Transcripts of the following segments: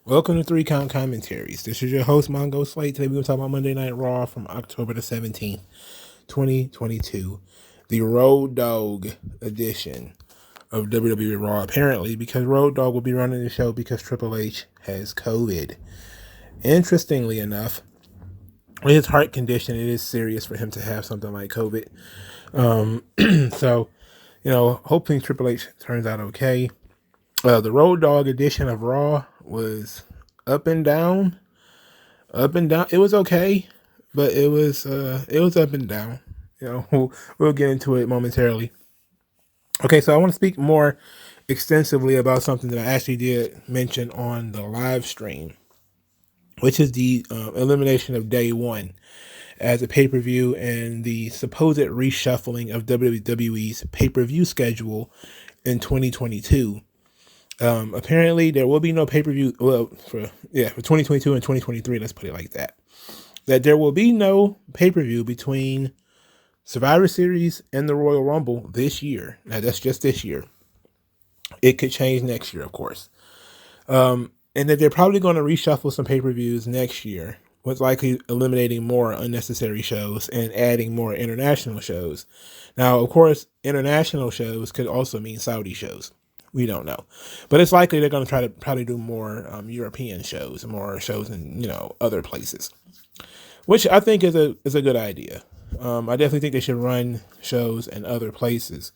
Welcome to Three Count Commentaries. This is your host, MagMongoSlade. Today we're going to talk about Monday Night Raw from October the 17th, 2022. The Road Dogg edition of WWERAW, apparently, because Road Dogg will be running the show because Triple H has COVID. Interestingly enough, with his heart condition, it is serious for him to have something like COVID. So, hoping Triple H turns out okay. The Road Dogg edition of Raw was up and down. It was okay, but it was up and down. We'll get into it momentarily. Okay, so I want to speak more extensively about something that I actually did mention on the live stream, which is the elimination of Day One as a pay-per-view and the supposed reshuffling of WWE's pay-per-view schedule in 2022. Apparently there will be no pay-per-view, for 2022 and 2023, let's put it like that. That there will be no pay-per-view between Survivor Series and the Royal Rumble this year. Now, that's just this year. It could change next year, of course. And that they're probably going to reshuffle some pay-per-views next year, with likely eliminating more unnecessary shows and adding more international shows. Now, of course, international shows could also mean Saudi shows. We don't know, but it's likely they're going to try to probably do more European shows, more shows in other places, which I think is a good idea. I definitely think they should run shows in other places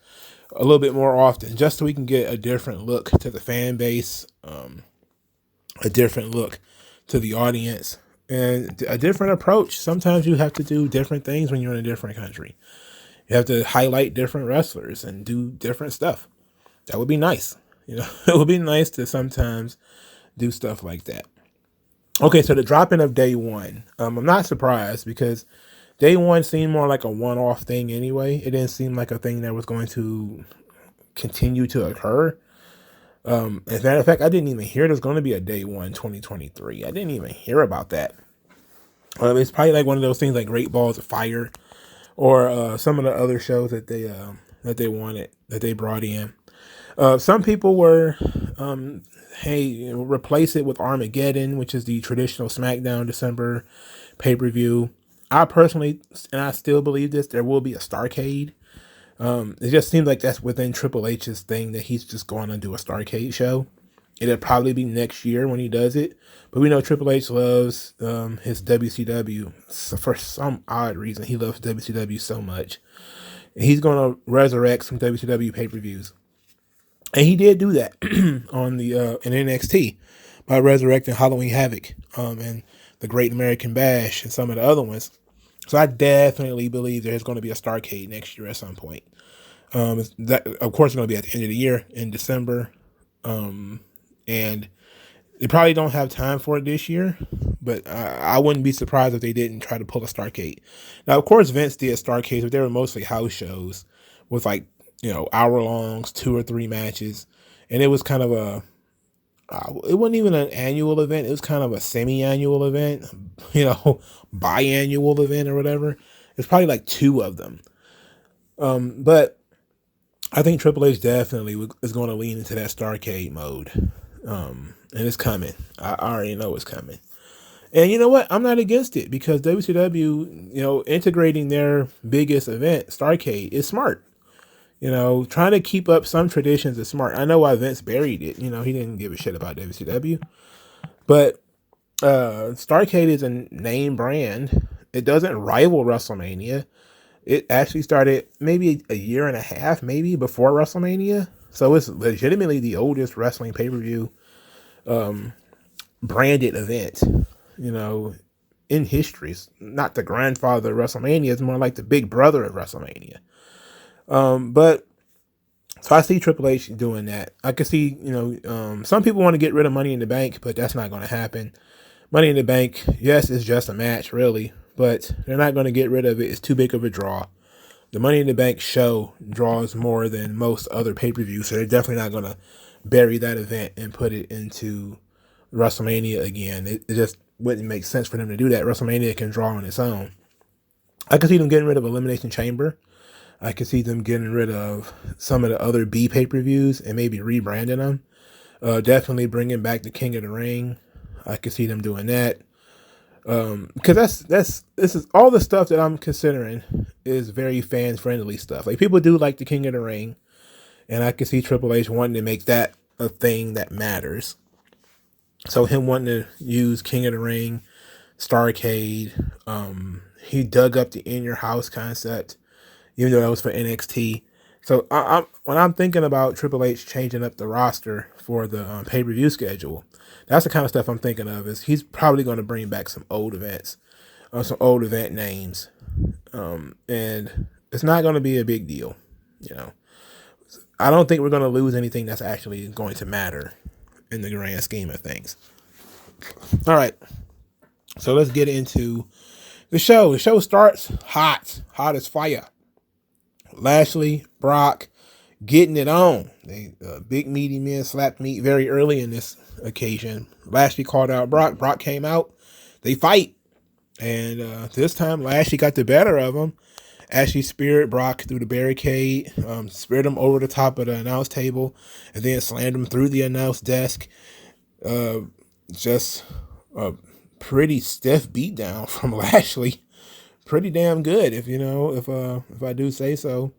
a little bit more often, just so we can get a different look to the fan base, a different look to the audience, and a different approach. Sometimes you have to do different things when you're in a different country. You have to highlight different wrestlers and do different stuff. That would be nice. It would be nice to sometimes do stuff like that. Okay, so the dropping of Day One. I'm not surprised because Day One seemed more like a one-off thing anyway. It didn't seem like a thing that was going to continue to occur. As a matter of fact, I didn't even hear there's going to be a Day One 2023. I didn't even hear about that. It's probably like one of those things like Great Balls of Fire or some of the other shows that they wanted, that they brought in. Some people were, replace it with Armageddon, which is the traditional SmackDown December pay-per-view. I personally, and I still believe this, there will be a Starrcade. It just seems like that's within Triple H's thing, that he's just going to do a Starrcade show. It'll probably be next year when he does it. But we know Triple H loves his WCW. So for some odd reason, he loves WCW so much. And he's going to resurrect some WCW pay-per-views. And he did do that on the in NXT by resurrecting Halloween Havoc and the Great American Bash and some of the other ones. So I definitely believe there's going to be a Starrcade next year at some point. That, of course, is going to be at the end of the year in December. And they probably don't have time for it this year, but I wouldn't be surprised if they didn't try to pull a Starrcade. Now, of course, Vince did Starrcades, but they were mostly house shows with hour longs, 2 or 3 matches. And it was kind of it wasn't even an annual event. It was kind of a semi-annual event, biannual event or whatever. It's probably like 2 of them. But I think Triple H definitely is going to lean into that Starrcade mode. And it's coming. I already know it's coming. And you know what? I'm not against it because WCW, integrating their biggest event, Starrcade, is smart. Trying to keep up some traditions is smart. I know why Vince buried it. He didn't give a shit about WCW. But Starrcade is a name brand. It doesn't rival WrestleMania. It actually started maybe a year and a half, maybe, before WrestleMania. So it's legitimately the oldest wrestling pay-per-view branded event, in history. It's not the grandfather of WrestleMania. It's more like the big brother of WrestleMania. But so I see Triple H doing that. I can see, some people want to get rid of Money in the Bank, but that's not going to happen. Money in the Bank, yes, it's just a match, really, but they're not going to get rid of it. It's too big of a draw. The Money in the Bank show draws more than most other pay-per-views, so they're definitely not going to bury that event and put it into WrestleMania again. It just wouldn't make sense for them to do that. WrestleMania can draw on its own. I can see them getting rid of Elimination Chamber. I could see them getting rid of some of the other B pay-per-views and maybe rebranding them. Definitely bringing back the King of the Ring. I could see them doing that. Because this is all the stuff that I'm considering is very fan friendly stuff. Like, people do like the King of the Ring, and I can see Triple H wanting to make that a thing that matters. So him wanting to use King of the Ring, Starrcade, he dug up the In Your House concept, even though that was for NXT. So when I'm thinking about Triple H changing up the roster for the pay-per-view schedule, that's the kind of stuff I'm thinking of. Is he's probably going to bring back some old events, some old event names, and it's not going to be a big deal. I don't think we're going to lose anything that's actually going to matter in the grand scheme of things. All right, so let's get into the show. The show starts hot as fire. Lashley, Brock, getting it on. Big meaty men slapped meat very early in this occasion. Lashley called out Brock. Brock came out. They fight. And this time, Lashley got the better of him. Ashley speared Brock through the barricade, speared him over the top of the announce table, and then slammed him through the announce desk. Just a pretty stiff beatdown from Lashley. Pretty damn good, if I do say so.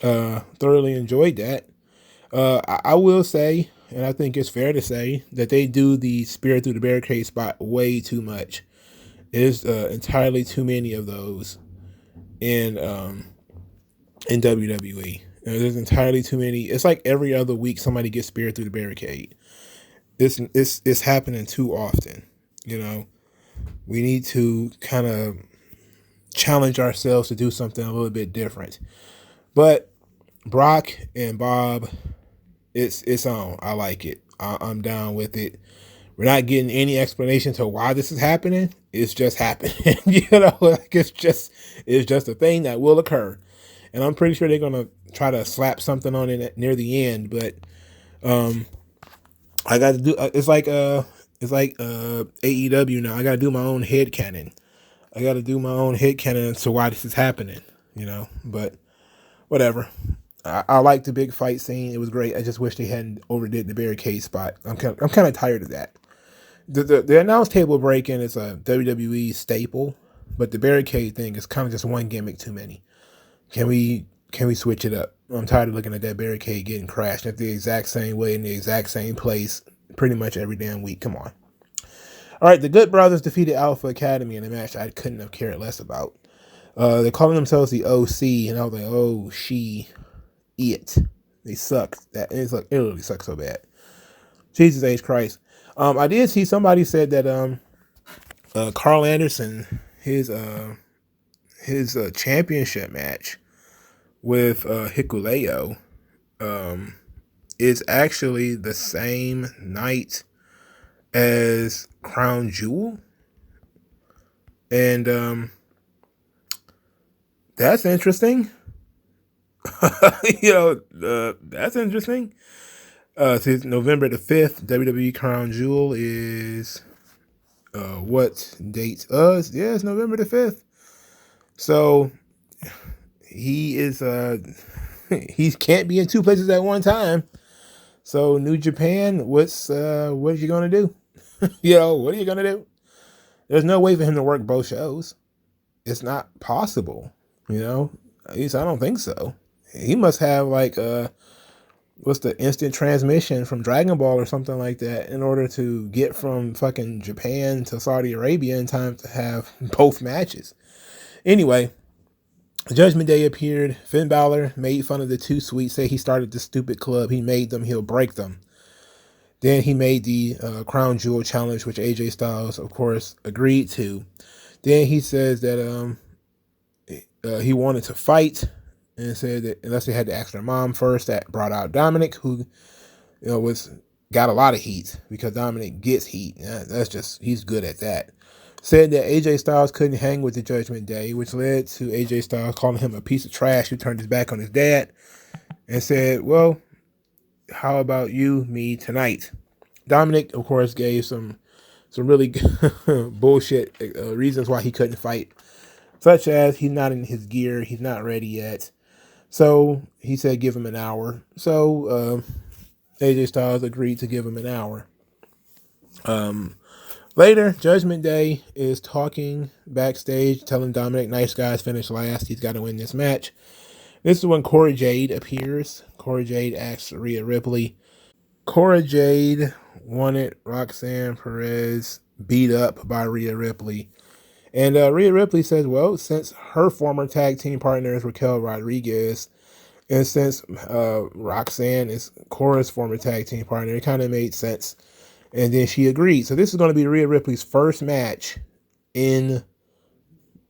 Thoroughly enjoyed that. I will say, and I think it's fair to say, that they do the spear through the barricade spot way too much. There's entirely too many of those in WWE. There's entirely too many. It's like every other week somebody gets speared through the barricade. It's happening too often. We need to kind of challenge ourselves to do something a little bit different. But Brock and Bob, it's on. I like it. I'm down with it. We're not getting any explanation to why this is happening. It's just happening. It's just a thing that will occur. And I'm pretty sure they're gonna try to slap something on it near the end. But I got to do. It's like AEW now. I got to do my own headcanon. I got to do my own headcanon to why this is happening, but whatever. I like the big fight scene. It was great. I just wish they hadn't overdid the barricade spot. I'm kind of tired of that. The announce table break-in is a WWE staple, but the barricade thing is kind of just one gimmick too many. Can we switch it up? I'm tired of looking at that barricade getting crashed at the exact same way in the exact same place pretty much every damn week. Come on. All right, the Good Brothers defeated Alpha Academy in a match I couldn't have cared less about. They're calling themselves the OC, and I was like, oh, it. They suck. It literally sucks so bad. Jesus H. Christ. I did see somebody said that Carl Anderson, his championship match with Hikuleo is actually the same night as Crown Jewel. And that's interesting. That's interesting. Since November the 5th, WWE Crown Jewel is what date? It's November the 5th. So he is he can't be in two places at one time. So New Japan, what are you gonna do? What are you gonna do? There's no way for him to work both shows. It's not possible. At least I don't think so. He must have what's the instant transmission from Dragon Ball or something like that in order to get from fucking Japan to Saudi Arabia in time to have both matches. Anyway, Judgment Day appeared. Finn Balor made fun of the Too Sweet, say he started the stupid club. He made them, he'll break them. Then he made the Crown Jewel challenge, which AJ Styles, of course, agreed to. Then he says that he wanted to fight and said that unless they had to ask their mom first, that brought out Dominik, who got a lot of heat because Dominik gets heat. He's good at that. Said that AJ Styles couldn't hang with the Judgment Day, which led to AJ Styles calling him a piece of trash who turned his back on his dad and said, well, how about you, me, tonight? Dominik, of course, gave some really bullshit reasons why he couldn't fight, such as he's not in his gear, he's not ready yet. So he said give him an hour. So AJ Styles agreed to give him an hour. Later, Judgment Day is talking backstage, telling Dominik, nice guys finished last. He's got to win this match. This is when Cora Jade appears. Cora Jade asks Rhea Ripley. Cora Jade wanted Roxanne Perez beat up by Rhea Ripley. And Rhea Ripley says, well, since her former tag team partner is Raquel Rodriguez, and since Roxanne is Cora's former tag team partner, it kind of made sense. And then she agreed. So this is going to be Rhea Ripley's first match in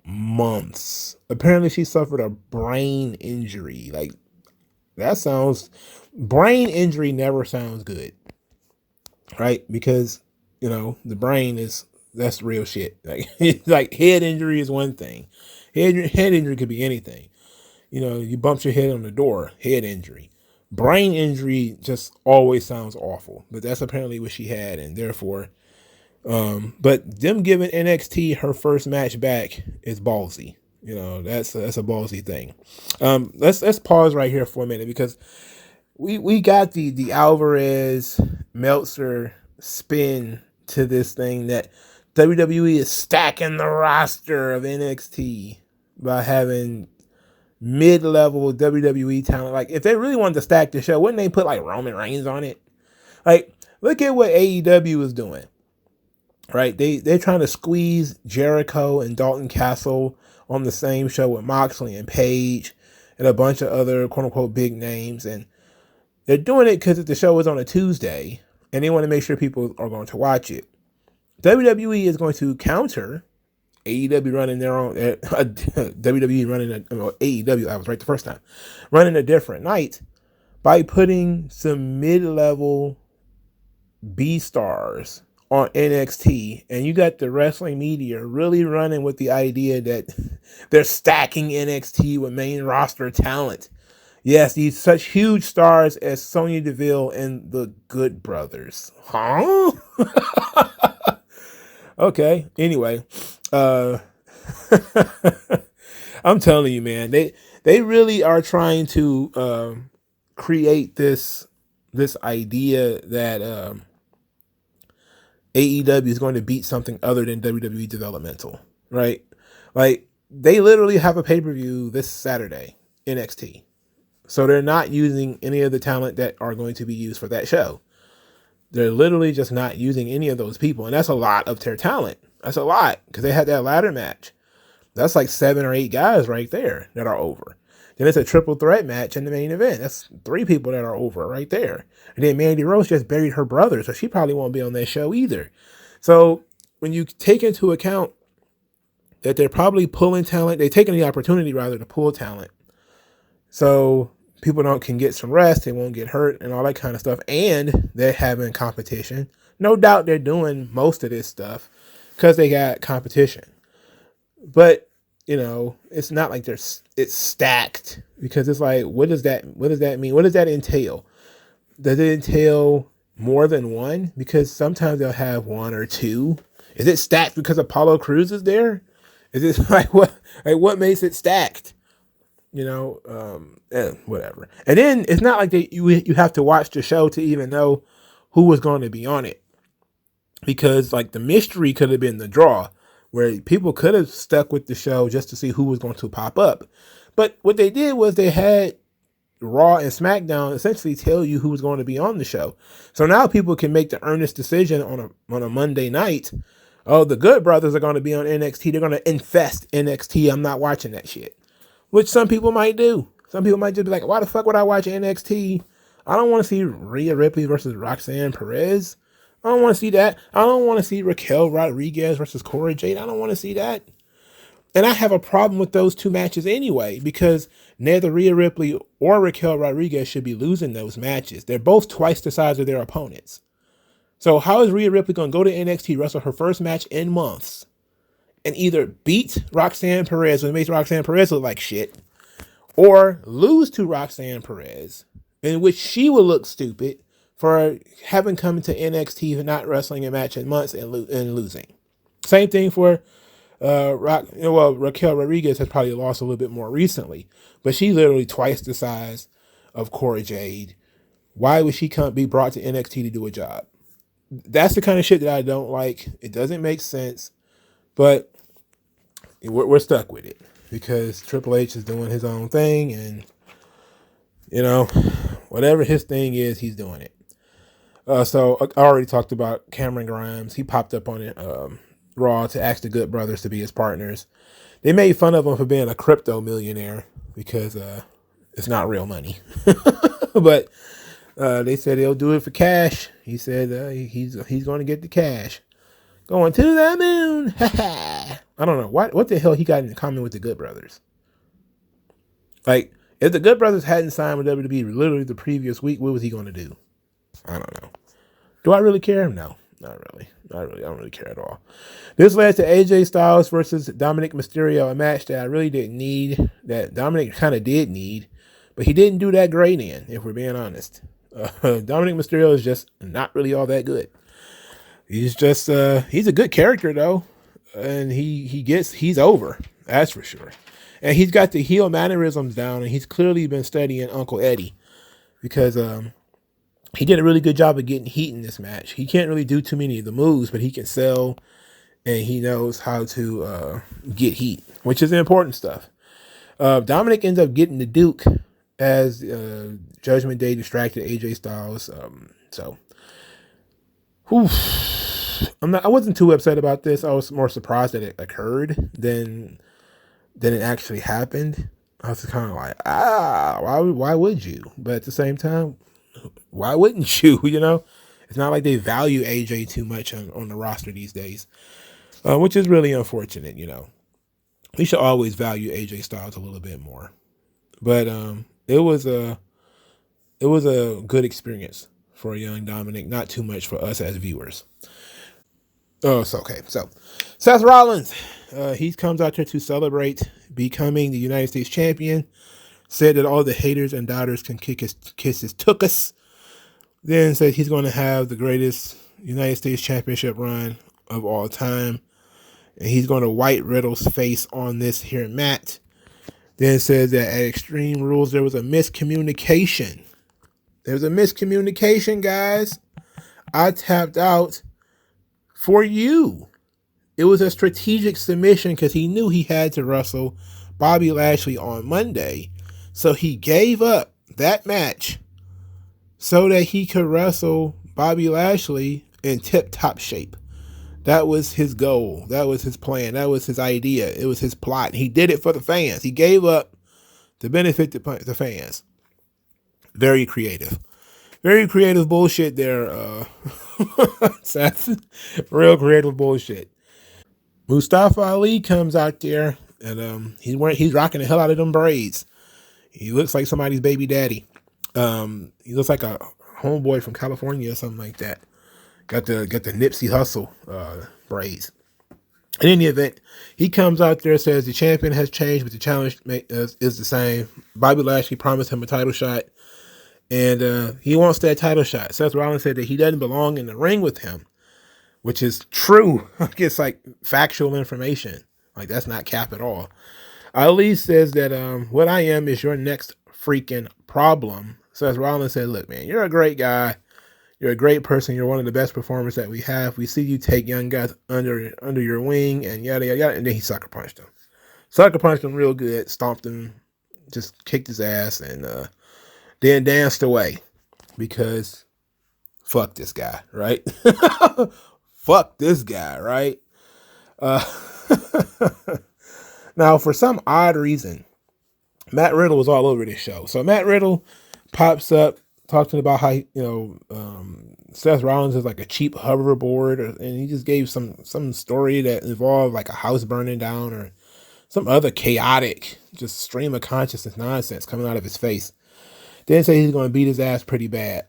months. Apparently she suffered a brain injury. Like, brain injury never sounds good, right? Because, the brain that's real shit. Like head injury is one thing. Head injury could be anything. You bumped your head on the door, head injury. Brain injury just always sounds awful, but that's apparently what she had, and therefore, but them giving NXT her first match back is ballsy. That's a ballsy thing. Let's pause right here for a minute, because we got the Alvarez Meltzer spin to this thing that WWE is stacking the roster of NXT by having mid-level WWE talent. Like, if they really wanted to stack the show, wouldn't they put like Roman Reigns on it? Like, look at what AEW is doing, right? They're trying to squeeze Jericho and Dalton Castle on the same show with Moxley and Page and a bunch of other quote-unquote big names, and they're doing it because the show is on a Tuesday and they want to make sure people are going to watch it. WWE is going to counter AEW running their own, WWE running AEW, I was right the first time, running a different night by putting some mid-level B-stars on NXT. And you got the wrestling media really running with the idea that they're stacking NXT with main roster talent. Yes, these such huge stars as Sonya Deville and the Good Brothers. Huh? Okay, anyway. I'm telling you, man, they really are trying to create this idea that AEW is going to beat something other than WWE developmental, right? Like, they literally have a pay-per-view this Saturday, NXT. So they're not using any of the talent that are going to be used for that show. They're literally just not using any of those people. And that's a lot of their talent. That's a lot, because they had that ladder match. That's like 7 or 8 guys right there that are over. Then it's a triple threat match in the main event. That's 3 people that are over right there. And then Mandy Rose just buried her brother, so she probably won't be on that show either. So when you take into account that they're probably pulling talent, they're taking the opportunity rather to pull talent, so people can get some rest, they won't get hurt and all that kind of stuff, and they're having competition. No doubt they're doing most of this stuff because they got competition. But, it's not like it's stacked, because it's like, what does that mean? What does that entail? Does it entail more than one? Because sometimes they'll have 1 or 2. Is it stacked because Apollo Crews is there? Is it what makes it stacked? Whatever. And then it's not like you have to watch the show to even know who was going to be on it, because like the mystery could have been the draw, where people could have stuck with the show just to see who was going to pop up. But what they did was they had Raw and SmackDown essentially tell you who was going to be on the show. So now people can make the earnest decision on a Monday night. Oh, the Good Brothers are going to be on NXT. They're going to infest NXT. I'm not watching that shit. Which some people might do. Some people might just be like, why the fuck would I watch NXT? I don't want to see Rhea Ripley versus Roxanne Perez. I don't want to see that. I don't want to see Raquel Rodriguez versus Cora Jade. I don't want to see that. And I have a problem with those 2 matches anyway, because neither Rhea Ripley or Raquel Rodriguez should be losing those matches. They're both twice the size of their opponents. So how is Rhea Ripley going to go to NXT, wrestle her first match in months, and either beat Roxanne Perez, which makes Roxanne Perez look like shit, or lose to Roxanne Perez, in which she will look stupid for having come to NXT and not wrestling a match in months and losing. Same thing for Raquel Rodriguez has probably lost a little bit more recently, but she's literally twice the size of Cora Jade. Why would she be brought to NXT to do a job? that's the kind of shit that I don't like. It doesn't make sense, but we're stuck with it because Triple H is doing his own thing, and whatever his thing is, he's doing it. So I already talked about Cameron Grimes. He popped up on it, Raw, to ask the Good Brothers to be his partners. They made fun of him for being a crypto millionaire because it's not real money. But they said he'll do it for cash. He said he's going to get the cash. Going to the moon. I don't know. What the hell he got in common with the Good Brothers? Like, if the Good Brothers hadn't signed with WWE literally the previous week, what was he going to do? I don't know. Do I really care? No, not really. Not really. I don't really care at all. This led to AJ Styles versus Dominik Mysterio, a match that I really didn't need, that Dominik kind of did need, but he didn't do that great in, if we're being honest. Dominik Mysterio is just not really all that good. He's just, he's a good character though, and he's over, that's for sure. And he's got the heel mannerisms down, and he's clearly been studying Uncle Eddie because he did a really good job of getting heat in this match. He can't really do too many of the moves, but he can sell, and he knows how to get heat, which is the important stuff. Dominik ends up getting the Duke as Judgment Day distracted AJ Styles. I wasn't too upset about this. I was more surprised that it occurred than it actually happened. I was kind of like, why would you? But at the same time, why wouldn't you? It's not like they value AJ too much on the roster these days, which is really unfortunate. We should always value AJ Styles a little bit more. But it was a good experience for a young Dominik, not too much for us as viewers. So Seth Rollins, he comes out here to celebrate becoming the United States champion. Said that all the haters and doubters can kiss his tuchus. Then said he's going to have the greatest United States championship run of all time. And he's going to white Riddle's face on this here mat. Then says that at Extreme Rules, there was a miscommunication. There's a miscommunication, guys. I tapped out for you. It was a strategic submission because he knew he had to wrestle Bobby Lashley on Monday. So he gave up that match so that he could wrestle Bobby Lashley in tip-top shape. That was his goal. That was his plan. That was his idea. It was his plot. He did it for the fans. He gave up to benefit the fans. Very creative. Very creative bullshit there. Seth. Real creative bullshit. Mustafa Ali comes out there and he's rocking the hell out of them braids. He looks like somebody's baby daddy. He looks like a homeboy from California or something like that. Got the Nipsey Hussle braids. In any event, he comes out there and says the champion has changed, but the challenge is the same. Bobby Lashley promised him a title shot, and he wants that title shot. Seth Rollins said that he doesn't belong in the ring with him, which is true. It's like factual information. Like, that's not cap at all. Ali says that what I am is your next freaking problem. Seth Rollins said, look, man, you're a great guy. You're a great person. You're one of the best performers that we have. We see you take young guys under your wing and yada, yada, yada. And then he sucker punched him. Sucker punched him real good, stomped him, just kicked his ass, and then danced away because fuck this guy, right? Fuck this guy, right? Now, for some odd reason, Matt Riddle was all over this show. So Matt Riddle pops up, talking about how Seth Rollins is like a cheap hoverboard, and he just gave some story that involved like a house burning down or some other chaotic, just stream of consciousness nonsense coming out of his face. Then said he's going to beat his ass pretty bad.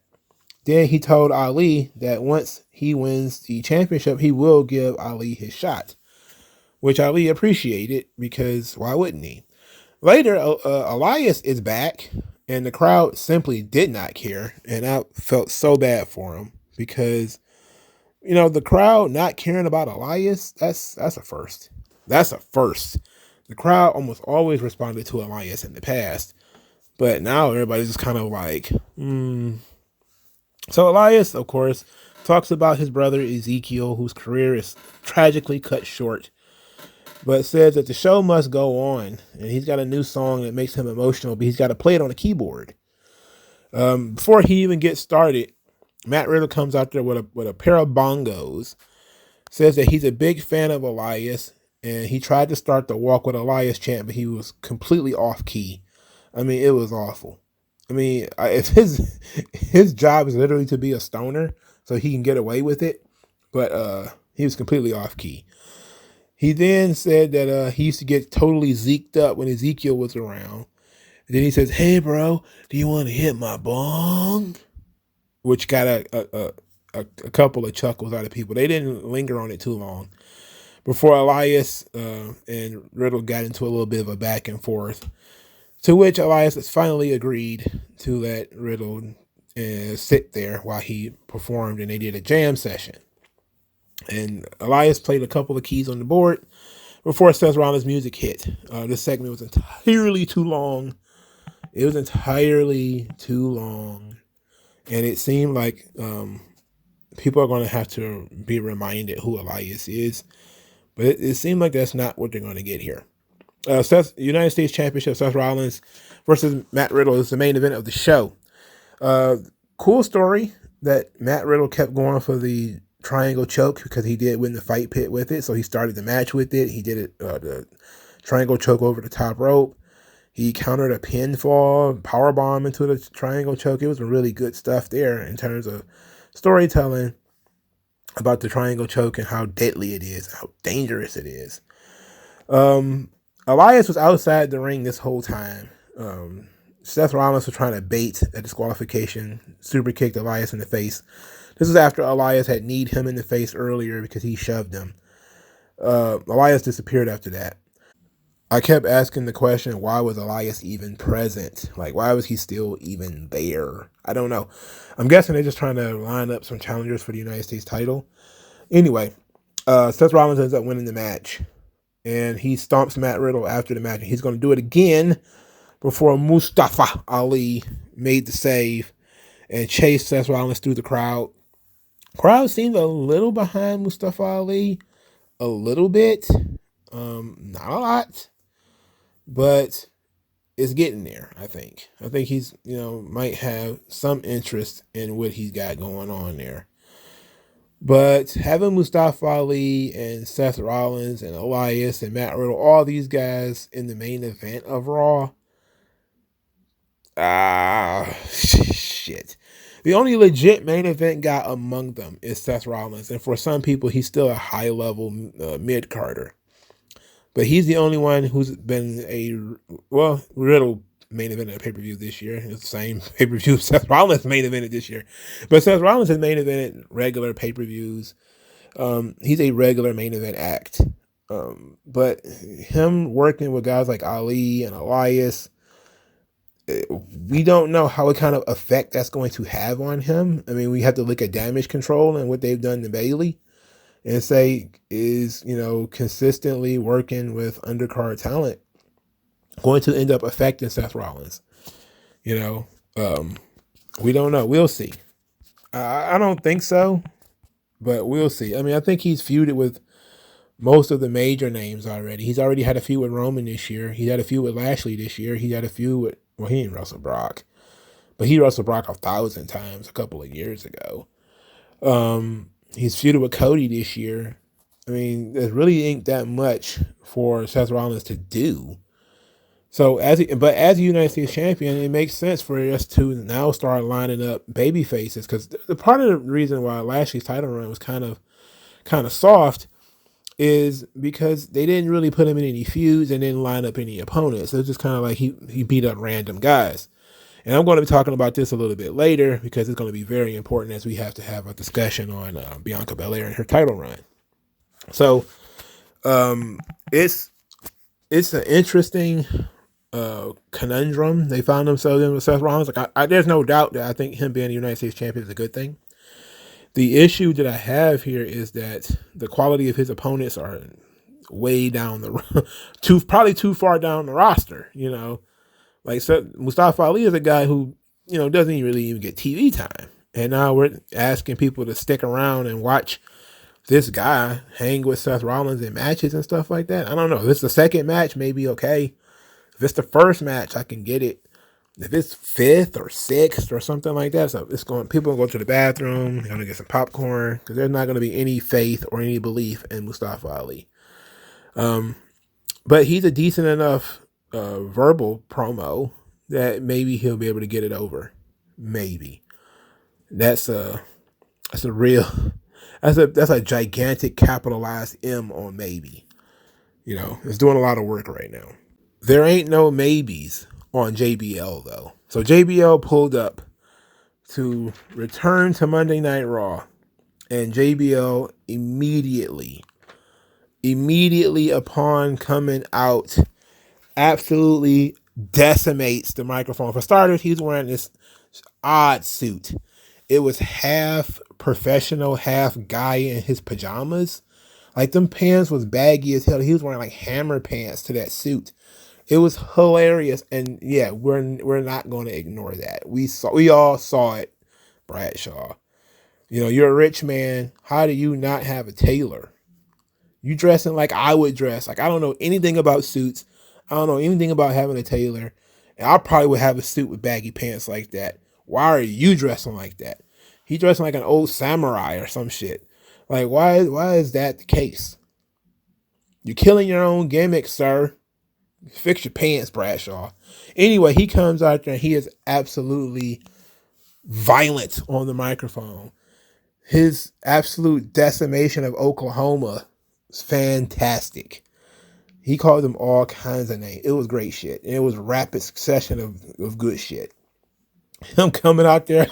Then he told Ali that once he wins the championship, he will give Ali his shot, which Ali appreciated because why wouldn't he? Later, Elias is back, and the crowd simply did not care, and I felt so bad for him because, the crowd not caring about Elias, that's a first. That's a first. The crowd almost always responded to Elias in the past, but now everybody's just kind of like, So Elias, of course, talks about his brother Ezekiel, whose career is tragically cut short, but says that the show must go on, and he's got a new song that makes him emotional, but he's got to play it on a keyboard. Before he even gets started, Matt Riddle comes out there with a pair of bongos, says that he's a big fan of Elias, and he tried to start the Walk with Elias chant, but he was completely off key. I mean, it was awful. I mean, if his job is literally to be a stoner, so he can get away with it, but he was completely off key. He then said that he used to get totally zeked up when Ezekiel was around. And then he says, "Hey, bro, do you want to hit my bong?" Which got a couple of chuckles out of people. They didn't linger on it too long before Elias and Riddle got into a little bit of a back and forth, to which Elias has finally agreed to let Riddle sit there while he performed, and they did a jam session. And Elias played a couple of keys on the board before Seth Rollins' music hit. This segment was entirely too long. It was entirely too long. And it seemed like people are going to have to be reminded who Elias is. But it seemed like that's not what they're going to get here. United States Championship, Seth Rollins versus Matt Riddle is the main event of the show. Cool story that Matt Riddle kept going for the triangle choke because he did win the fight pit with it. So he started the match with it. He did it, the triangle choke over the top rope. He countered a pinfall, powerbomb into the triangle choke. It was really good stuff there in terms of storytelling about the triangle choke and how deadly it is, how dangerous it is. Elias was outside the ring this whole time. Seth Rollins was trying to bait a disqualification, super kicked Elias in the face. This was after Elias had kneed him in the face earlier because he shoved him. Elias disappeared after that. I kept asking the question, why was Elias even present? Like, why was he still even there? I don't know. I'm guessing they're just trying to line up some challengers for the United States title. Anyway, Seth Rollins ends up winning the match. And he stomps Matt Riddle after the match. He's going to do it again before Mustafa Ali made the save and chased Seth Rollins through the crowd. Crowd seemed a little behind Mustafa Ali. A little bit. Not a lot. But it's getting there, I think. I think he's, might have some interest in what he's got going on there. But having Mustafa Ali and Seth Rollins and Elias and Matt Riddle, all these guys in the main event of Raw, shit. The only legit main event guy among them is Seth Rollins. And for some people, he's still a high-level mid-carder. But he's the only one who's been Riddle main event at pay-per-view this year. It's the same pay-per-view Seth Rollins main evented this year. But Seth Rollins has main evented regular pay-per-views. He's a regular main event act. But him working with guys like Ali and Elias, we don't know what kind of effect that's going to have on him. I mean, we have to look at damage control and what they've done to Bayley and say, is, consistently working with undercard talent going to end up affecting Seth Rollins? We don't know. We'll see. I don't think so, but we'll see. I mean, I think he's feuded with most of the major names already. He's already had a feud with Roman this year. He had a feud with Lashley this year. He had a feud with, he didn't wrestle Brock, but he wrestled Brock 1,000 times a couple of years ago. He's feuded with Cody this year. I mean, there really ain't that much for Seth Rollins to do. So as a United States champion, it makes sense for us to now start lining up baby faces, because the part of the reason why Lashley's title run was kind of soft is because they didn't really put him in any feuds and didn't line up any opponents. So it's just kind of like he beat up random guys. And I'm going to be talking about this a little bit later because it's going to be very important as we have to have a discussion on Bianca Belair and her title run. So it's an interesting conundrum they found themselves in with Seth Rollins. Like there's no doubt that I think him being the United States champion is a good thing. The issue that I have here is that the quality of his opponents are way down probably too far down the roster, Like Mustafa Ali is a guy who, doesn't really even get TV time. And now we're asking people to stick around and watch this guy hang with Seth Rollins in matches and stuff like that. I don't know. If it's the second match, maybe okay. If it's the first match, I can get it. If it's fifth or sixth or something like that, so it's going. People will go to the bathroom. They're gonna get some popcorn because there's not gonna be any faith or any belief in Mustafa Ali. But he's a decent enough verbal promo that maybe he'll be able to get it over. Maybe that's a real that's a gigantic capitalized M on maybe. You know, it's doing a lot of work right now. There ain't no maybes on JBL though. So JBL pulled up to return to Monday Night Raw, and JBL immediately upon coming out, absolutely decimates the microphone. For starters, he's wearing this odd suit. It was half professional, half guy in his pajamas. Like, them pants was baggy as hell. He was wearing like hammer pants to that suit. It was hilarious, and yeah, we're not going to ignore that. We all saw it, Bradshaw. You know, you're a rich man. How do you not have a tailor? You dressing like I would dress. Like, I don't know anything about suits. I don't know anything about having a tailor. And I probably would have a suit with baggy pants like that. Why are you dressing like that? He dressing like an old samurai or some shit. Like, why is that the case? You're killing your own gimmick, sir. Fix your pants, Bradshaw. Anyway, he comes out there and he is absolutely violent on the microphone. His absolute decimation of Oklahoma is fantastic. He called them all kinds of names. It was great shit. And it was a rapid succession of good shit. Him coming out there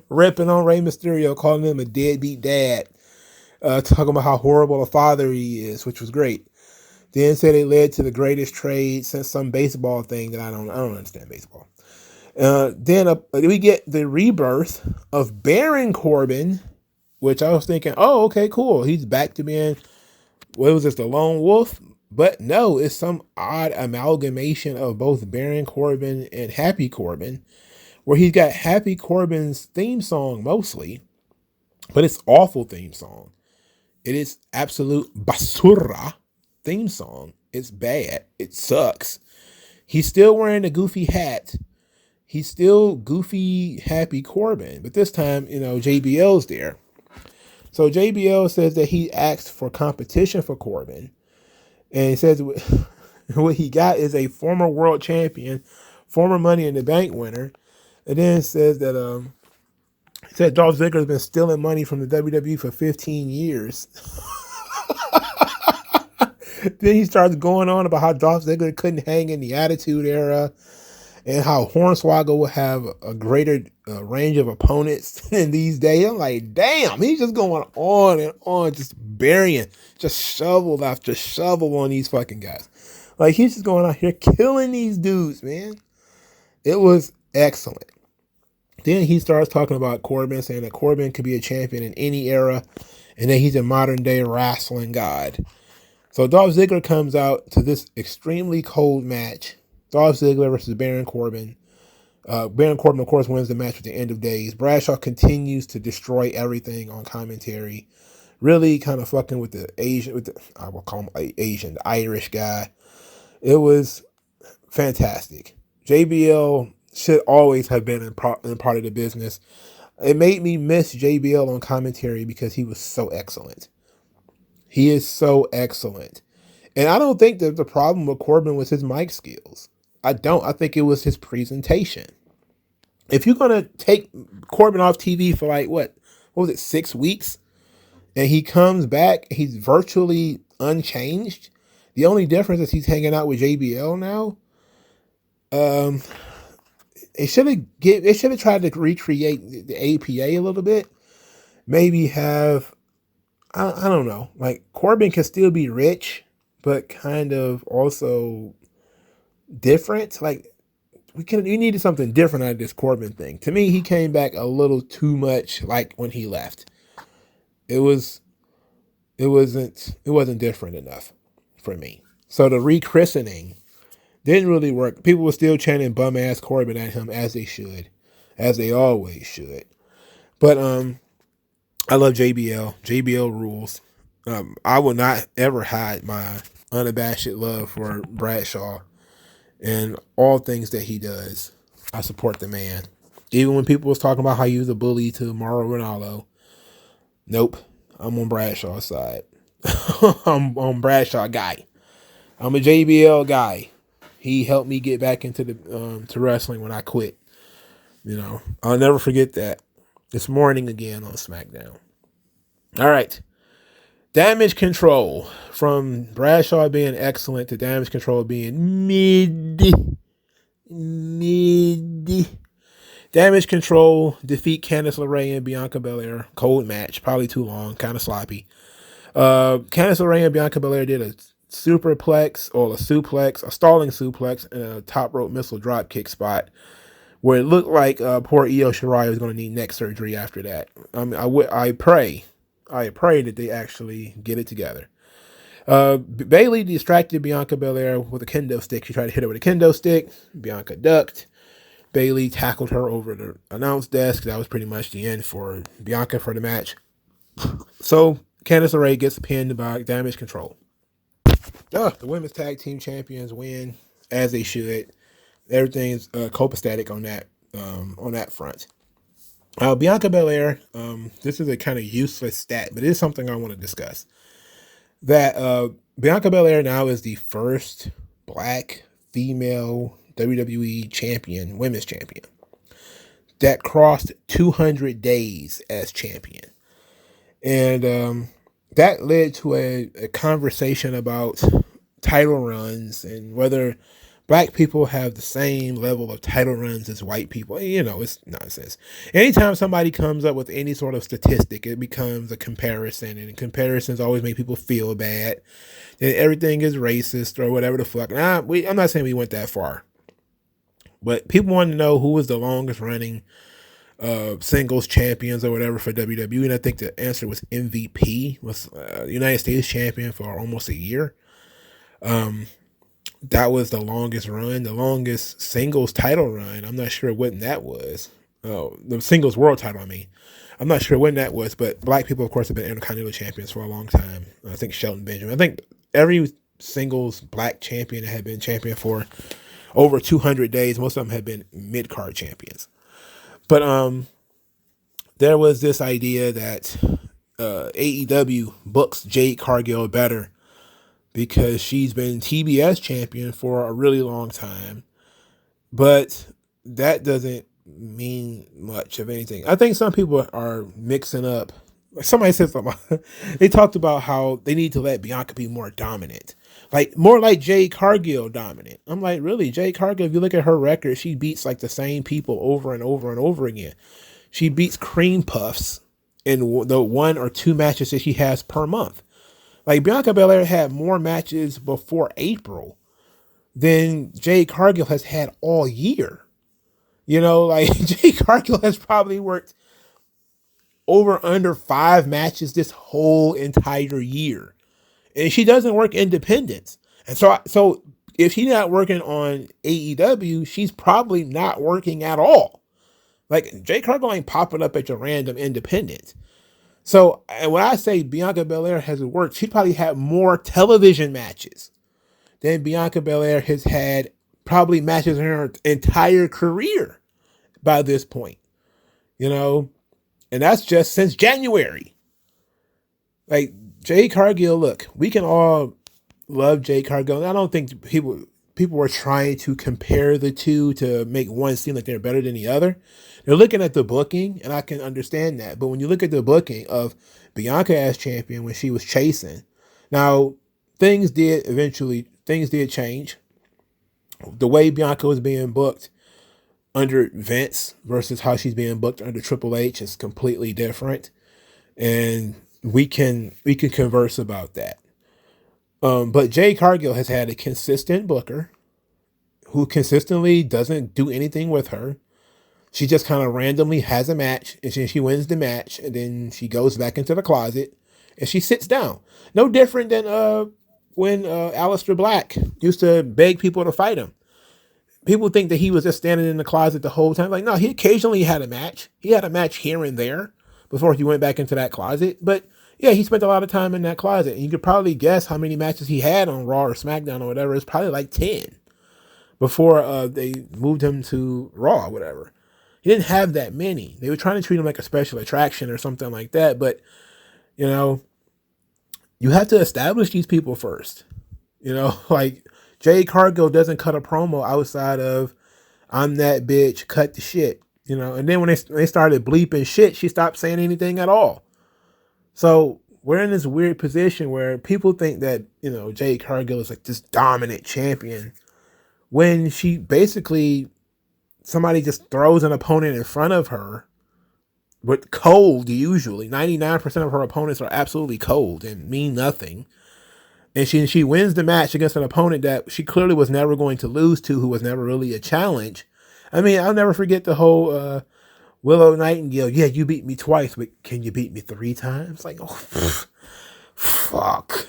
ripping on Rey Mysterio, calling him a deadbeat dad, talking about how horrible a father he is, which was great. Then said it led to the greatest trade since some baseball thing that I don't understand baseball. Then we get the rebirth of Baron Corbin, which I was thinking, oh, okay, cool. He's back to being, what was this, the Lone Wolf? But no, it's some odd amalgamation of both Baron Corbin and Happy Corbin, where he's got Happy Corbin's theme song mostly, but it's awful theme song. It is absolute basura theme song. It's bad. It sucks. He's still wearing a goofy hat. He's still goofy Happy Corbin, but this time, you know, JBL's there. So JBL says that he asked for competition for Corbin, and he says what he got is a former world champion, former Money in the Bank winner, and then says that he said Dolph Ziggler's been stealing money from the WWE for 15 years. Then he starts going on about how Dolph Ziggler couldn't hang in the Attitude Era and how Hornswoggle will have a greater range of opponents in these days. I'm like, damn, he's just going on and on, just burying, just shovel after shovel on these fucking guys. Like, he's just going out here killing these dudes, man. It was excellent. Then he starts talking about Corbin, saying that Corbin could be a champion in any era, and that he's a modern day wrestling god. So Dolph Ziggler comes out to this extremely cold match. Dolph Ziggler versus Baron Corbin. Baron Corbin, of course, wins the match at the end of days. Bradshaw continues to destroy everything on commentary. Really kind of fucking with the Asian, I will call him Asian, the Irish guy. It was fantastic. JBL should always have been in part of the business. It made me miss JBL on commentary because he was so excellent. He is so excellent. And I don't think that the problem with Corbin was his mic skills. I don't. I think it was his presentation. If you're going to take Corbin off TV for like, what was it, 6 weeks? And he comes back, he's virtually unchanged. The only difference is he's hanging out with JBL now. They should have tried to recreate the APA a little bit. Maybe have, I don't know. Like, Corbin can still be rich, but kind of also different. Like, we needed something different out of this Corbin thing. To me, he came back a little too much like when he left. It wasn't different enough for me. So the rechristening didn't really work. People were still chanting bum ass Corbin at him, as they should, as they always should. But I love JBL. JBL rules. I will not ever hide my unabashed love for Bradshaw and all things that he does. I support the man. Even when people was talking about how he was a bully to Mauro Ronaldo, nope. I'm on Bradshaw's side. I'm Bradshaw guy. I'm a JBL guy. He helped me get back into the to wrestling when I quit. You know, I'll never forget that. This morning again on SmackDown. All right. Damage control. From Bradshaw being excellent to damage control being mid. Damage control defeat Candice LeRae and Bianca Belair. Cold match. Probably too long. Kind of sloppy. Candice LeRae and Bianca Belair did a superplex or a suplex, a stalling suplex, and a top rope missile drop kick spot where it looked like poor Io Shirai was going to need neck surgery after that. I mean, I pray that they actually get it together. Bayley distracted Bianca Belair with a kendo stick. She tried to hit her with a kendo stick. Bianca ducked. Bayley tackled her over the announce desk. That was pretty much the end for Bianca for the match. So Candice LeRae gets pinned by Damage Control. The women's tag team champions win as they should. Everything's copacetic on that front. Bianca Belair. This is a kind of useless stat, but it is something I want to discuss. That Bianca Belair now is the first black female WWE champion, women's champion, that crossed 200 days as champion. And that led to a conversation about title runs and whether black people have the same level of title runs as white people. You know, it's nonsense. Anytime somebody comes up with any sort of statistic, it becomes a comparison, and comparisons always make people feel bad. And everything is racist or whatever the fuck. I'm not saying we went that far, but people want to know who was the longest running singles champions or whatever for WWE, and I think the answer was MVP, was United States champion for almost a year. That was the longest run, the longest singles title run. I'm not sure when that was. The singles world title, I mean. I'm not sure when that was, but black people, of course, have been Intercontinental champions for a long time. I think Shelton Benjamin. I think every singles black champion that had been champion for over 200 days, most of them had been mid-card champions. But there was this idea that AEW books Jade Cargill better because she's been TBS champion for a really long time. But that doesn't mean much of anything. I think some people are mixing up. Somebody said something. They talked about how they need to let Bianca be more dominant. Like, more like Jade Cargill dominant. I'm like, really? Jade Cargill, if you look at her record, she beats like the same people over and over and over again. She beats Cream Puffs in the 1 or 2 matches that she has per month. Like, Bianca Belair had more matches before April than Jade Cargill has had all year. You know, like, Jade Cargill has probably worked over under 5 matches this whole entire year. And she doesn't work independents. And so if she's not working on AEW, she's probably not working at all. Like, Jade Cargill ain't popping up at your random independent. So, and when I say Bianca Belair has worked, she probably had more television matches than Bianca Belair has had probably matches in her entire career by this point. You know, and that's just since January. Like, Jade Cargill, look, we can all love Jade Cargill. I don't think people were trying to compare the two to make one seem like they're better than the other. They're looking at the booking, and I can understand that. But when you look at the booking of Bianca as champion when she was chasing, now things did change. The way Bianca was being booked under Vince versus how she's being booked under Triple H is completely different. And we can converse about that. But Jade Cargill has had a consistent booker who consistently doesn't do anything with her. She just kind of randomly has a match, and she wins the match, and then she goes back into the closet, and she sits down. No different than when Aleister Black used to beg people to fight him. people think that he was just standing in the closet the whole time. Like, no, he occasionally had a match. He had a match here and there before he went back into that closet. But yeah, he spent a lot of time in that closet. And you could probably guess how many matches he had on Raw or SmackDown or whatever. It's probably like 10 before they moved him to Raw or whatever. He didn't have that many. They were trying to treat him like a special attraction or something like that. But, you know, you have to establish these people first. You know, like Jade Cargill doesn't cut a promo outside of "I'm that bitch, cut the shit." You know, and then when they started bleeping shit, she stopped saying anything at all. So we're in this weird position where people think that, you know, Jade Cargill is like this dominant champion when she basically, somebody just throws an opponent in front of her with cold. Usually 99% of her opponents are absolutely cold and mean nothing. And she wins the match against an opponent that she clearly was never going to lose to, who was never really a challenge. I mean, I'll never forget the whole Willow Nightingale. Yeah, you beat me twice, but can you beat me 3 times? Like, oh, fuck.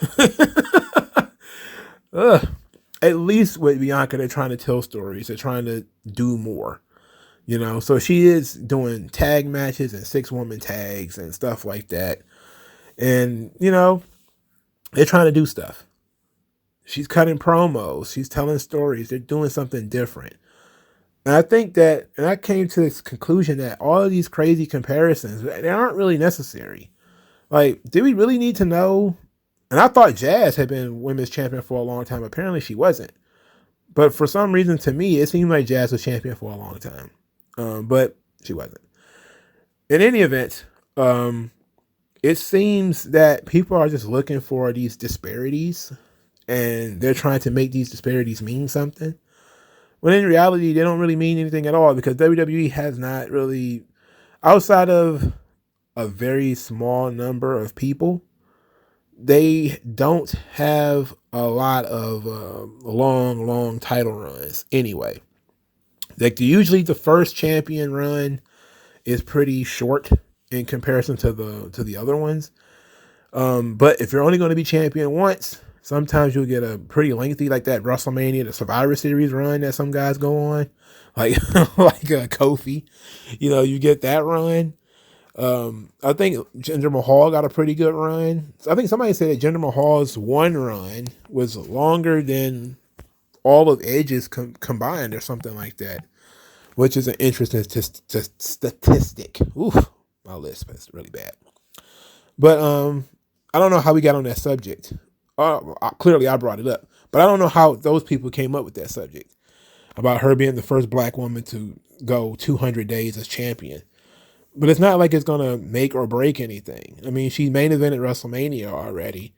At least with Bianca, they're trying to tell stories. They're trying to do more. You know, so she is doing tag matches and 6-woman tags and stuff like that. And, you know, they're trying to do stuff. She's cutting promos. She's telling stories. They're doing something different. And I think that, and I came to this conclusion that all of these crazy comparisons, they aren't really necessary. Like, did we really need to know? And I thought Jazz had been women's champion for a long time. Apparently she wasn't. But for some reason, to me, it seemed like Jazz was champion for a long time. But she wasn't. In any event, it seems that people are just looking for these disparities, and they're trying to make these disparities mean something. When in reality, they don't really mean anything at all, because WWE has not really, outside of a very small number of people, they don't have a lot of long title runs anyway. Like, usually the first champion run is pretty short in comparison to the other ones. But if you're only going to be champion once, sometimes you'll get a pretty lengthy, like that WrestleMania, the Survivor Series run that some guys go on, like Kofi. You know, you get that run. I think Jinder Mahal got a pretty good run. I think somebody said that Jinder Mahal's one run was longer than all of Edge's combined or something like that, which is an interesting statistic. Oof, my list is really bad. But I don't know how we got on that subject. Clearly I brought it up, but I don't know how those people came up with that subject about her being the first black woman to go 200 days as champion. But it's not like it's going to make or break anything. I mean, she main evented WrestleMania already.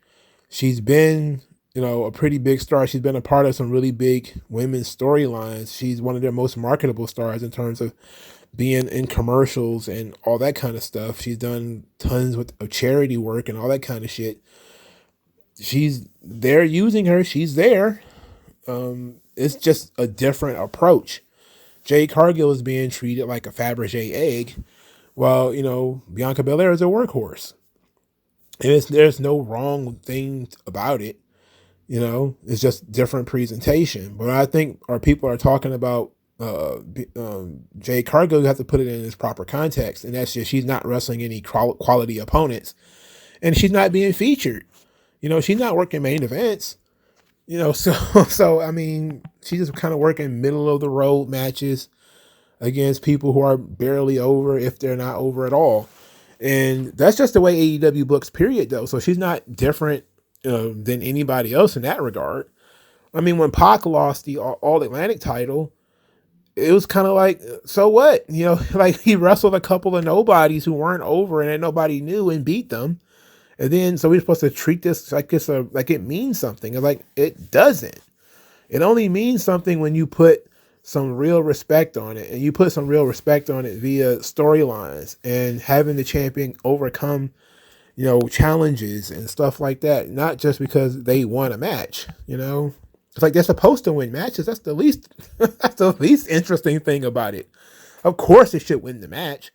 She's been, you know, a pretty big star. She's been a part of some really big women's storylines. She's one of their most marketable stars in terms of being in commercials and all that kind of stuff. She's done tons of charity work and all that kind of shit. They're using her. She's there. It's just a different approach. Jade Cargill is being treated like a Fabergé egg, while, you know, Bianca Belair is a workhorse. And there's no wrong thing about it. You know, it's just different presentation. But I think our people are talking about Jade Cargill, you have to put it in its proper context. And that's just, she's not wrestling any quality opponents. And she's not being featured. You know, she's not working main events. You know, so I mean, she's just kind of working middle of the road matches against people who are barely over, if they're not over at all. And that's just the way AEW books, period, though. So she's not different than anybody else in that regard. I mean, when Pac lost the All Atlantic title, it was kind of like, so what? You know, like, he wrestled a couple of nobodies who weren't over and nobody knew and beat them. And then, so we're supposed to treat this like it's like it means something. It's like, it doesn't. It only means something when you put some real respect on it, and you put some real respect on it via storylines and having the champion overcome, you know, challenges and stuff like that. Not just because they won a match, you know. It's like, they're supposed to win matches. That's the least, that's the least interesting thing about it. Of course it should win the match,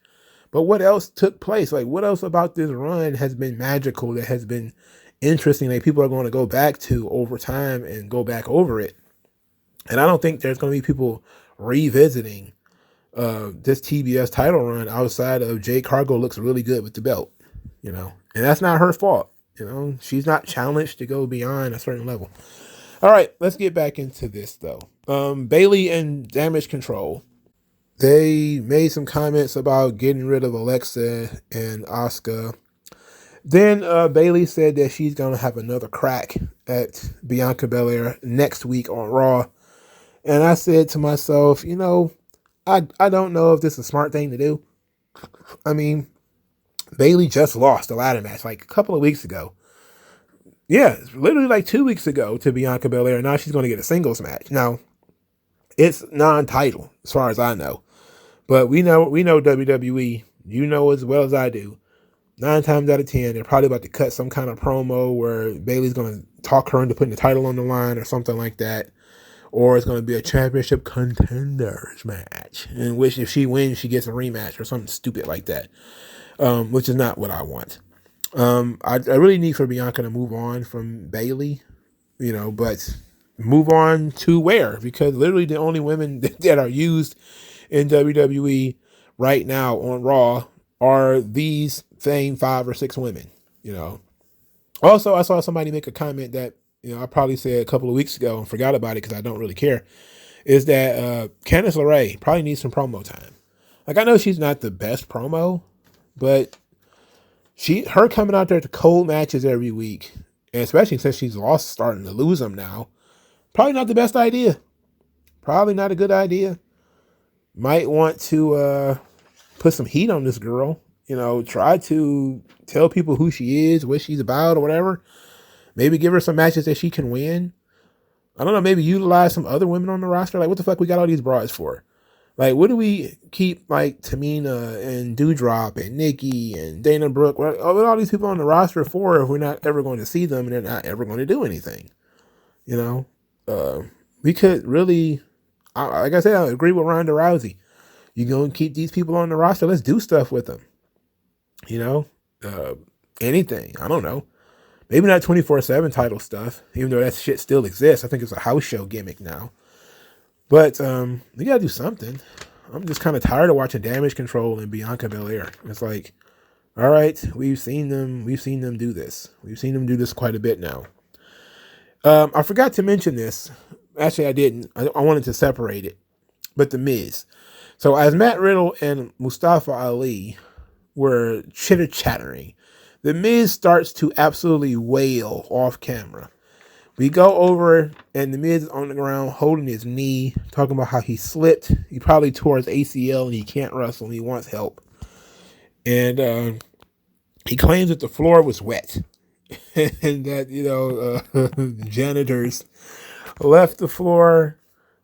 but what else took place? Like, what else about this run has been magical, that has been interesting, that people are going to go back to over time and go back over it? And I don't think there's going to be people revisiting this TBS title run outside of Jade Cargill looks really good with the belt, you know, and that's not her fault. You know, she's not challenged to go beyond a certain level. All right, let's get back into this though. Bayley and Damage Control. They made some comments about getting rid of Alexa and Asuka. Then Bayley said that she's going to have another crack at Bianca Belair next week on Raw. And I said to myself, you know, I don't know if this is a smart thing to do. I mean, Bayley just lost the ladder match like a couple of weeks ago. Yeah, literally like 2 weeks ago to Bianca Belair. Now she's going to get a singles match. Now, it's non-title as far as I know. But we know WWE. You know as well as I do. 9 times out of 10, they're probably about to cut some kind of promo where Bayley's going to talk her into putting the title on the line or something like that. Or it's going to be a championship contenders match, in which if she wins, she gets a rematch or something stupid like that, which is not what I want. I really need for Bianca to move on from Bayley, you know, but move on to where? Because literally the only women that are used in WWE right now on Raw are these same 5 or 6 women, you know. Also, I saw somebody make a comment that, you know, I probably said a couple of weeks ago and forgot about it because I don't really care, is that Candice LeRae probably needs some promo time. Like, I know she's not the best promo, but her coming out there to cold matches every week, and especially since she's starting to lose them now, probably not the best idea. Probably not a good idea. Might want to put some heat on this girl. You know, try to tell people who she is, what she's about, or whatever. Maybe give her some matches that she can win. I don't know, maybe utilize some other women on the roster. Like, what the fuck we got all these broads for? Like, what do we keep, like, Tamina and Doudrop and Nikki and Dana Brooke, what all these people on the roster for if we're not ever going to see them and they're not ever going to do anything? You know? We could really, like I said, I agree with Ronda Rousey. You're going to keep these people on the roster, let's do stuff with them. You know? Anything. I don't know. Maybe not 24/7 title stuff, even though that shit still exists. I think it's a house show gimmick now. But we gotta do something. I'm just kind of tired of watching Damage Control and Bianca Belair. It's like, all right, we've seen them do this. We've seen them do this quite a bit now. I forgot to mention this. Actually, I didn't. I wanted to separate it. But The Miz. So as Matt Riddle and Mustafa Ali were chitter-chattering, The Miz starts to absolutely wail off camera. We go over, and The Miz is on the ground holding his knee, talking about how he slipped. He probably tore his ACL, and he can't wrestle, and he wants help. And he claims that the floor was wet, and that, you know, janitors left the floor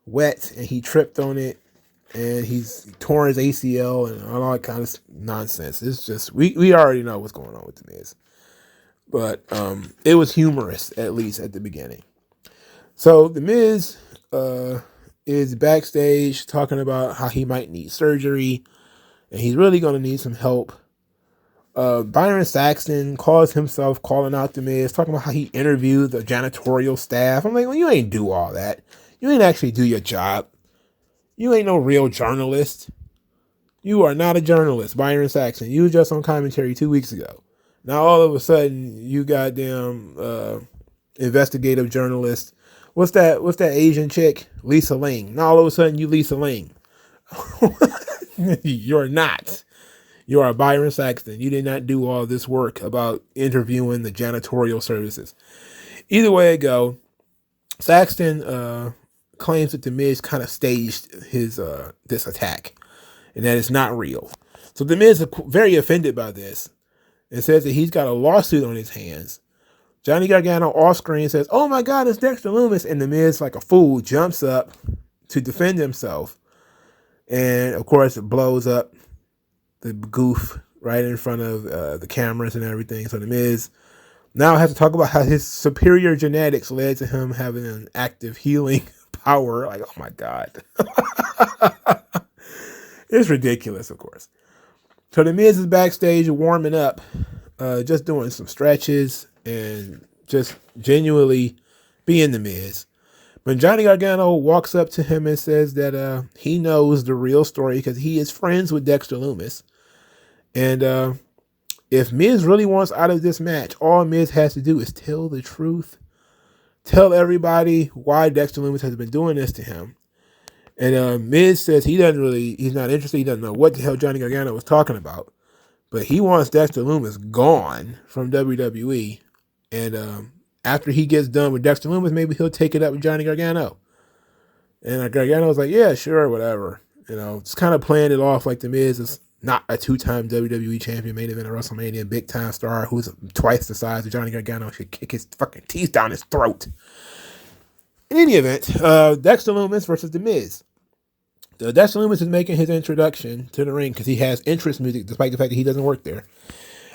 wet, and he tripped on it, and he's torn his ACL and all that kind of nonsense. It's just, we already know what's going on with The Miz. But it was humorous, at least at the beginning. So The Miz is backstage talking about how he might need surgery, and he's really going to need some help. Byron Saxton calls himself calling out The Miz, talking about how he interviewed the janitorial staff. I'm like, well, you ain't do all that. You ain't actually do your job. You ain't no real journalist. You are not a journalist, Byron Saxton. You were just on commentary 2 weeks ago. Now all of a sudden you goddamn investigative journalist. What's that Asian chick? Lisa Ling. Now all of a sudden you Lisa Ling. You're not. You are Byron Saxton. You did not do all this work about interviewing the janitorial services. Either way it go, Saxton claims that The Miz kind of staged his this attack, and that it's not real. So The Miz is very offended by this, and says that he's got a lawsuit on his hands. Johnny Gargano off screen says, "Oh my God, it's Dexter Loomis," and The Miz, like a fool, jumps up to defend himself, and of course it blows up the goof right in front of the cameras and everything. So The Miz now has to talk about how his superior genetics led to him having an active healing power. Like, oh my God. It's ridiculous, of course. So The Miz is backstage warming up, just doing some stretches and just genuinely being The Miz. When Johnny Gargano walks up to him and says that he knows the real story because he is friends with Dexter Loomis. And if Miz really wants out of this match, all Miz has to do is tell the truth. Tell everybody why Dexter Loomis has been doing this to him. And Miz says he's not interested. He doesn't know what the hell Johnny Gargano was talking about. But he wants Dexter Loomis gone from WWE. And after he gets done with Dexter Loomis, maybe he'll take it up with Johnny Gargano. And Gargano was like, yeah, sure, whatever. Just kind of playing it off like the Miz is not a two-time WWE champion, main event of WrestleMania, big-time star who's twice the size of Johnny Gargano, should kick his fucking teeth down his throat. In any event, Dexter Loomis versus the Miz. Dexter Loomis is making his introduction to the ring because he has entrance music, despite the fact that he doesn't work there.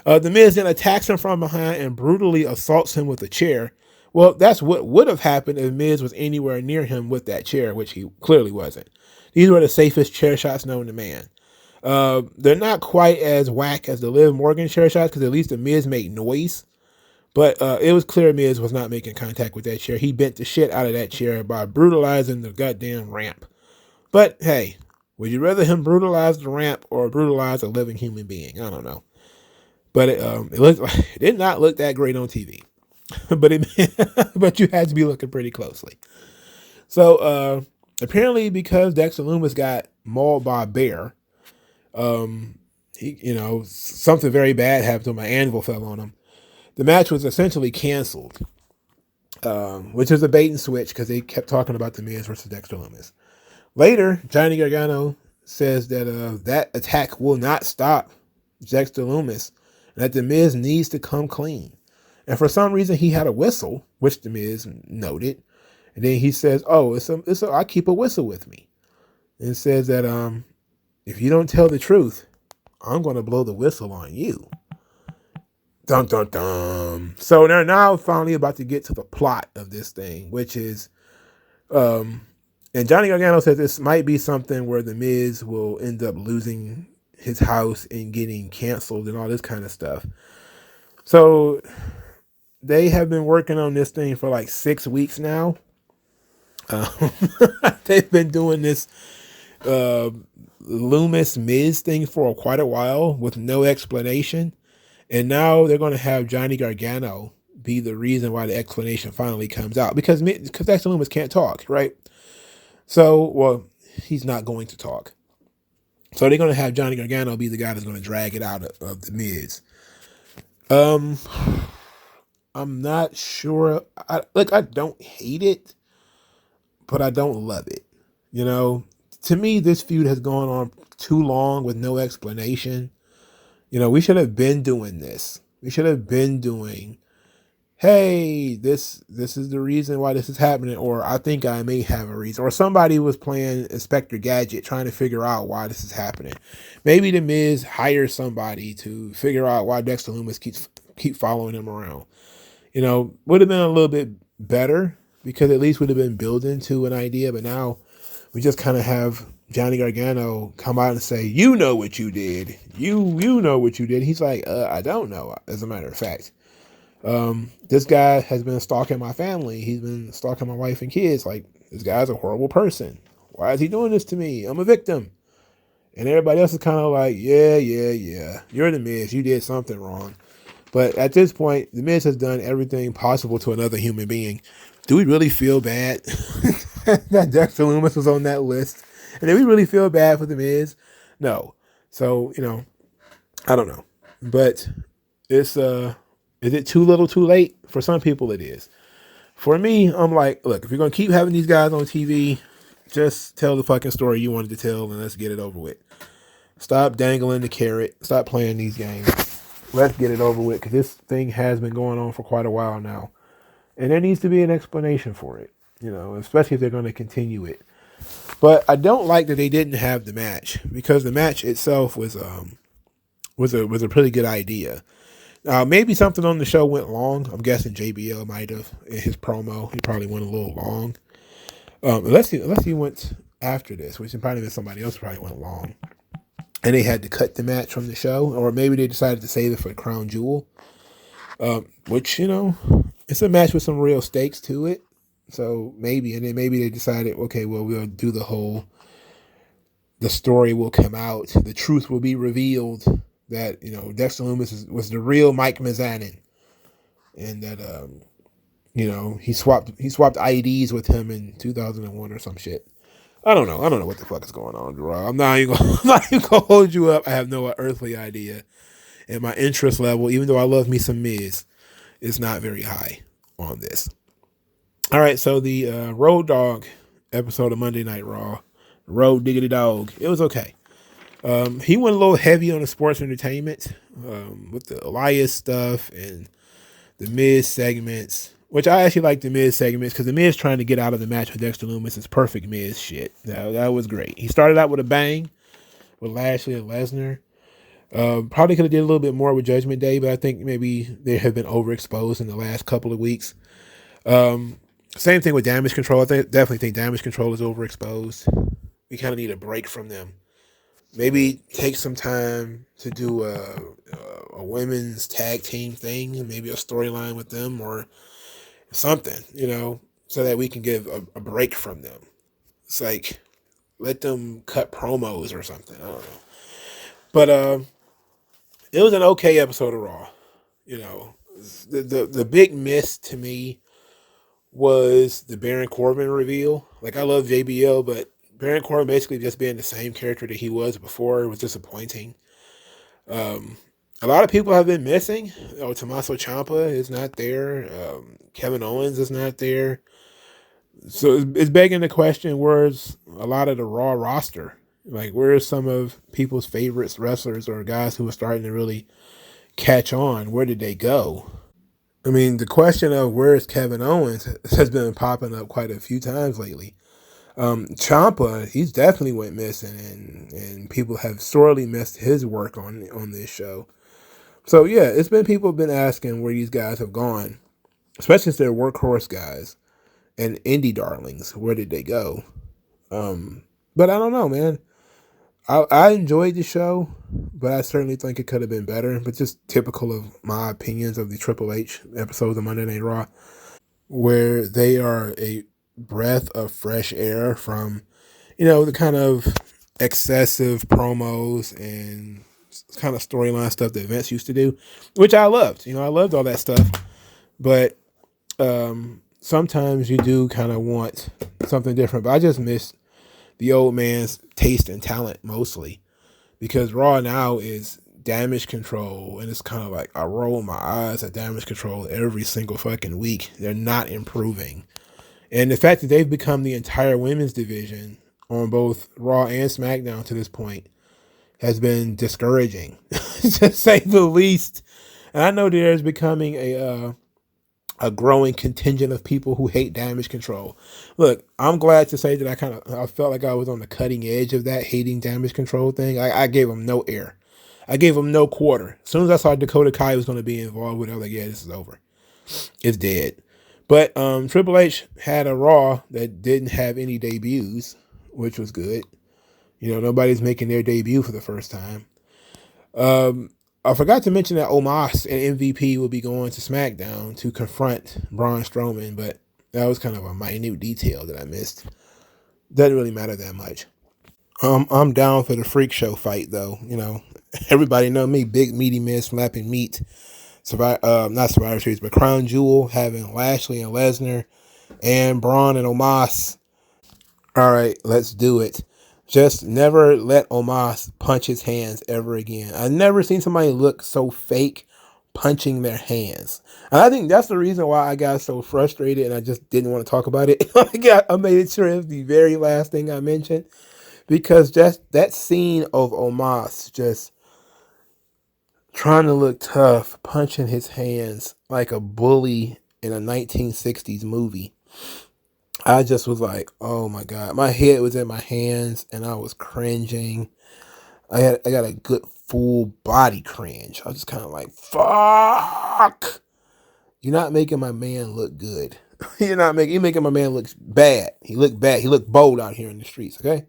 The Miz then attacks him from behind and brutally assaults him with a chair. Well, that's what would have happened if Miz was anywhere near him with that chair, which he clearly wasn't. These were the safest chair shots known to man. They're not quite as whack as the Liv Morgan chair shots because at least the Miz made noise. But it was clear Miz was not making contact with that chair. He bent the shit out of that chair by brutalizing the goddamn ramp. But hey, would you rather him brutalize the ramp or brutalize a living human being? I don't know. But it did not look that great on TV. but you had to be looking pretty closely. So apparently because Dexter Loomis got mauled by a bear, something very bad happened to him. An anvil fell on him. The match was essentially canceled, which is a bait and switch because they kept talking about the Miz versus Dexter Loomis. Later, Johnny Gargano says that that attack will not stop Dexter Loomis and that the Miz needs to come clean. And for some reason, he had a whistle, which the Miz noted. And then he says, "Oh, I keep a whistle with me," and says that if you don't tell the truth, I'm going to blow the whistle on you. Dun dun dun. So they're now finally about to get to the plot of this thing, which is, and Johnny Gargano says this might be something where the Miz will end up losing his house and getting canceled and all this kind of stuff. So they have been working on this thing for like 6 weeks now. They've been doing this Loomis Miz thing for quite a while with no explanation. And now they're going to have Johnny Gargano be the reason why the explanation finally comes out. Because Dexter Loomis can't talk, right? So, well, he's not going to talk. So they're going to have Johnny Gargano be the guy that's going to drag it out of the Miz. I'm not sure. I don't hate it, but I don't love it. To me, this feud has gone on too long with no explanation. We should have been doing this. We should have been doing, hey, this is the reason why this is happening, or I think I may have a reason. Or somebody was playing Inspector Gadget trying to figure out why this is happening. Maybe the Miz hires somebody to figure out why Dexter Loomis keep following him around. Would have been a little bit better because at least would have been building to an idea, but now we just kind of have Johnny Gargano come out and say, you know what you did. You know what you did. He's like, I don't know, as a matter of fact. This guy has been stalking my family. He's been stalking my wife and kids. Like, this guy's a horrible person. Why is he doing this to me? I'm a victim. And everybody else is kind of like, yeah. You're the Miz. You did something wrong. But at this point, the Miz has done everything possible to another human being. Do we really feel bad that Dexter Loomis was on that list? And do we really feel bad for the Miz? No. So, I don't know. But it's is it too little too late? For some people it is. For me, I'm like, look, if you're gonna keep having these guys on TV, just tell the fucking story you wanted to tell and let's get it over with. Stop dangling the carrot. Stop playing these games. Let's get it over with, because this thing has been going on for quite a while now. And there needs to be an explanation for it, especially if they're going to continue it. But I don't like that they didn't have the match, because the match itself was a pretty good idea. Maybe something on the show went long. I'm guessing JBL might have in his promo. He probably went a little long. Unless he went after this, which probably somebody else probably went long. And they had to cut the match from the show, or maybe they decided to save it for the Crown Jewel, which, it's a match with some real stakes to it. So maybe, and then maybe they decided, okay, well, we'll do the story will come out, the truth will be revealed that, Dexter Loomis was the real Mike Mizanin, and that, he swapped IDs with him in 2001 or some shit. I don't know. I don't know what the fuck is going on, Gerard. I'm not even gonna hold you up. I have no earthly idea. And my interest level, even though I love me some Miz, is not very high on this. All right, so the Road Dogg episode of Monday Night Raw, Road Diggity Dog, it was okay. He went a little heavy on the sports entertainment with the Elias stuff and the Miz segments, which I actually like the Miz segments because the Miz trying to get out of the match with Dexter Loomis is perfect Miz shit. That was great. He started out with a bang with Lashley and Lesnar. Probably could have did a little bit more with Judgment Day, but I think maybe they have been overexposed in the last couple of weeks. Same thing with Damage Control. I definitely think Damage Control is overexposed. We kind of need a break from them. Maybe take some time to do a women's tag team thing, maybe a storyline with them or something, so that we can give a break from them. It's like, let them cut promos or something. I don't know. But it was an okay episode of Raw. The big miss to me was the Baron Corbin reveal. Like, I love JBL, but Baron Corbin basically just being the same character that he was before was disappointing. A lot of people have been missing. Tommaso Ciampa is not there. Kevin Owens is not there. So it's begging the question, where's a lot of the Raw roster? Like, where's some of people's favorites wrestlers or guys who are starting to really catch on? Where did they go? I mean, the question of where's Kevin Owens has been popping up quite a few times lately. Ciampa, he's definitely went missing, and people have sorely missed his work on this show. So yeah, it's been people have been asking where these guys have gone, especially since they're workhorse guys and indie darlings. Where did they go? But I don't know, man. I enjoyed the show, but I certainly think it could have been better. But just typical of my opinions of the Triple H episodes of Monday Night Raw, where they are a breath of fresh air from, the kind of excessive promos and kind of storyline stuff that Vince used to do, which I loved. I loved all that stuff. But sometimes you do kind of want something different. But I just miss the old man's taste and talent mostly, because Raw now is Damage Control, and it's kind of like I roll my eyes at Damage Control every single fucking week. They're not improving. And the fact that they've become the entire women's division on both Raw and SmackDown to this point has been discouraging, to say the least. And I know there's becoming a growing contingent of people who hate Damage Control. Look, I'm glad to say that I felt like I was on the cutting edge of that hating Damage Control thing. I gave them no air. I gave them no quarter. As soon as I saw Dakota Kai was going to be involved with it, I was like, yeah, this is over. It's dead. But Triple H had a Raw that didn't have any debuts, which was good. Nobody's making their debut for the first time. I forgot to mention that Omos and MVP will be going to SmackDown to confront Braun Strowman, but that was kind of a minute detail that I missed. Doesn't really matter that much. I'm down for the freak show fight, though. Everybody know me, big meaty man slapping meat. Not Survivor Series, but Crown Jewel, having Lashley and Lesnar and Braun and Omos. All right, let's do it. Just never let Omos punch his hands ever again. I've never seen somebody look so fake punching their hands. And I think that's the reason why I got so frustrated and I just didn't want to talk about it. I made it sure it was the very last thing I mentioned. Because just that scene of Omos just trying to look tough, punching his hands like a bully in a 1960s movie. I just was like, oh my God. My head was in my hands and I was cringing. I got a good full body cringe. I was just kind of like, fuck. You're not making my man look good. You're making my man look bad. He looked bad. He looked bold out here in the streets, okay?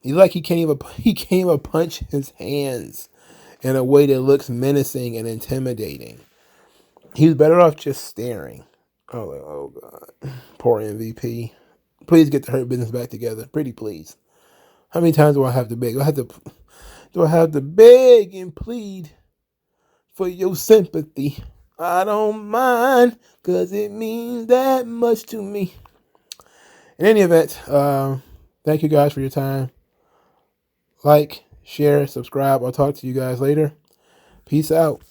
He can't even punch his hands in a way that looks menacing and intimidating. He was better off just staring. Oh God. Poor MVP. Please get the Hurt Business back together. Pretty please. How many times do I have to beg? Do I have to beg and plead for your sympathy? I don't mind, because it means that much to me. In any event, thank you guys for your time. Like, share, subscribe. I'll talk to you guys later. Peace out.